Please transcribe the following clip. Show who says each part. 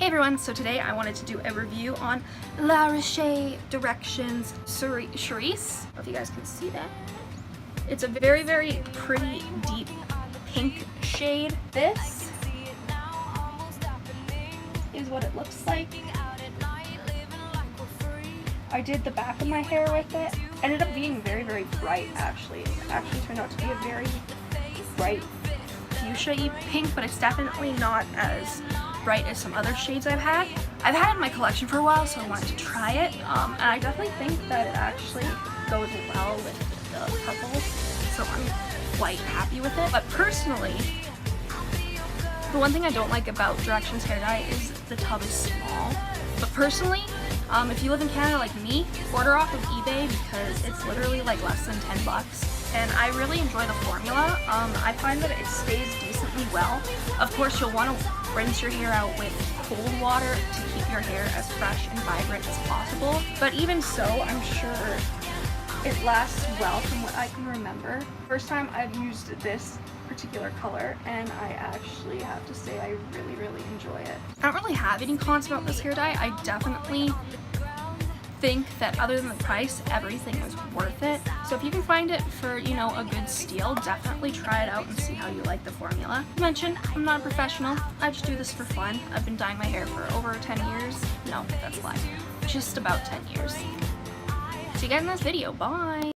Speaker 1: Hey everyone, so today I wanted to do a review on La Roche Directions Cerise. I don't know if you guys can see that. It's a very, very pretty deep pink shade. This is what it looks like. I did the back of my hair with it. Ended up being very, very bright actually. It actually turned out to be a very bright fuchsia-y pink, but it's definitely not as bright as some other shades I've had. I've had it in my collection for a while, so I wanted to try it, and I definitely think that it actually goes well with the purple, so I'm quite happy with it. But personally, the one thing I don't like about Directions hair dye is the tub is small. But personally, if you live in Canada like me, order off of eBay because it's literally like less than 10 bucks. And I really enjoy the formula. I find that it stays decently well. Of course, you'll want to rinse your hair out with cold water to keep your hair as fresh and vibrant as possible. But even so, I'm sure it lasts well from what I can remember. First time I've used this particular color, and I actually have to say I really, really enjoy it. I don't really have any cons about this hair dye. I definitely think that other than the price, everything is worth it. So if you can find it for, you know, a good steal, definitely try it out and see how you like the formula. As mentioned, I'm not a professional. I just do this for fun. I've been dyeing my hair for over 10 years. No, that's a lie. Just about 10 years. See you guys in this video. Bye!